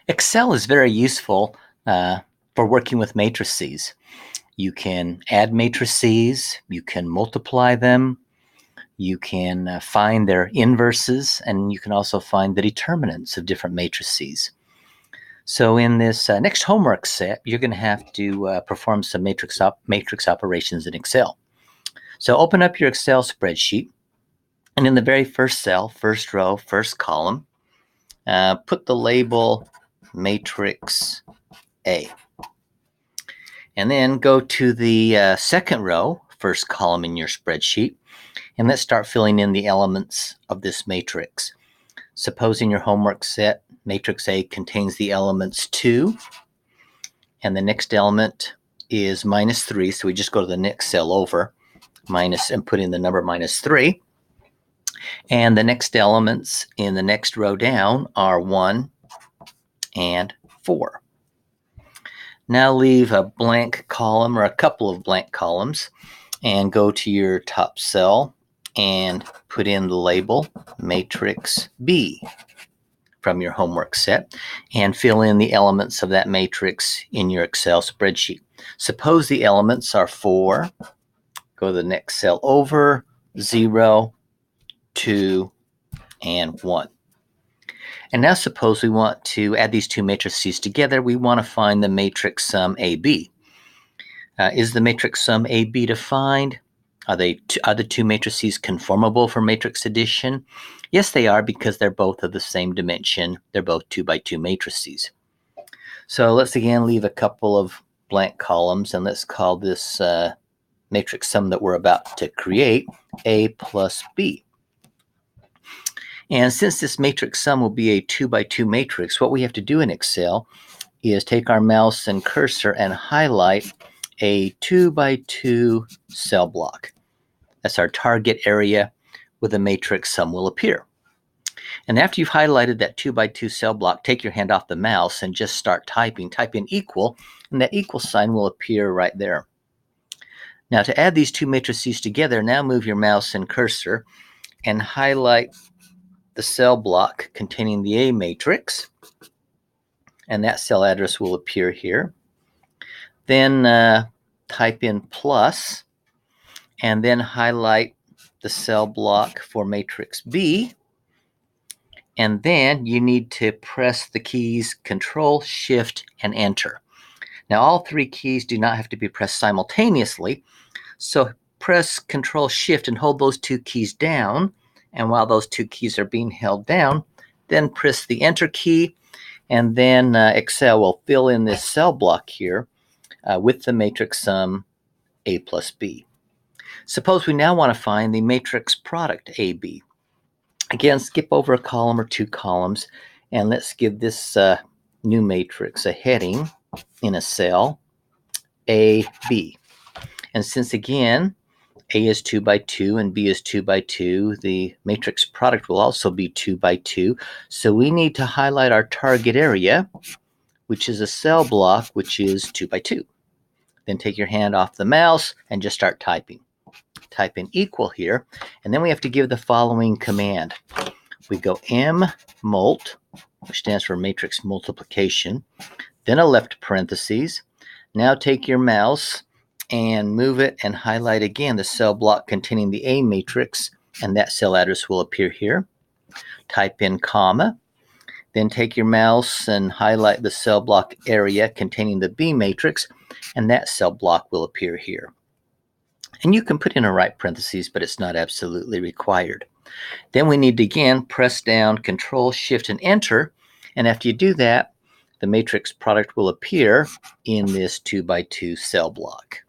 Excel is very useful for working with matrices. You can add matrices, you can multiply them, you can find their inverses, and you can also find the determinants of different matrices. So in this next homework set, you're going to have to perform some matrix operations in Excel. So open up your Excel spreadsheet, and in the very first cell, first row, first column, put the label matrix A. And then go to the second row, first column in your spreadsheet, and let's start filling in the elements of this matrix. Suppose in your homework set, matrix A contains the elements 2, and the next element is -3, so we just go to the next cell over, minus, and put in the number -3. And the next elements in the next row down are 1 and 4. Now leave a blank column or a couple of blank columns and go to your top cell and put in the label matrix B from your homework set and fill in the elements of that matrix in your Excel spreadsheet. Suppose the elements are 4, go to the next cell over, 0, 2, and 1. And now suppose we want to add these two matrices together. We want to find the matrix sum AB. Is the matrix sum AB defined? Are the two matrices conformable for matrix addition? Yes, they are, because they're both of the same dimension. They're both 2 by 2 matrices. So let's again leave a couple of blank columns, and let's call this matrix sum that we're about to create A plus B. And since this matrix sum will be a 2 by 2 matrix, what we have to do in Excel is take our mouse and cursor and highlight a 2 by 2 cell block. That's our target area where the matrix sum will appear. And after you've highlighted that 2 by 2 cell block, take your hand off the mouse and just start typing. Type in equal, and that equal sign will appear right there. Now to add these two matrices together, now move your mouse and cursor and highlight the cell block containing the A matrix, and that cell address will appear here. Then type in plus, and then highlight the cell block for matrix B, and then you need to press the keys Control, Shift, and Enter. Now all 3 keys do not have to be pressed simultaneously, so press Control, Shift, and hold those 2 keys down. And while those 2 keys are being held down, then press the Enter key, and then Excel will fill in this cell block here with the matrix sum A plus B. Suppose we now want to find the matrix product AB. Again, skip over a column or 2 columns, and let's give this new matrix a heading in a cell, AB. And since again, A is 2 by 2 and B is 2 by 2, the matrix product will also be 2 by 2. So we need to highlight our target area, which is a cell block, which is 2 by 2. Then take your hand off the mouse and just start typing. Type in equal here, and then we have to give the following command. We go mmult, which stands for matrix multiplication, then a left parentheses. Now take your mouse and move it and highlight again the cell block containing the A matrix, and that cell address will appear here. Type in comma, then take your mouse and highlight the cell block area containing the B matrix, and that cell block will appear here. And you can put in a right parentheses, but it's not absolutely required. Then we need to again press down Control, Shift, and Enter, and after you do that, the matrix product will appear in this 2 by 2 cell block.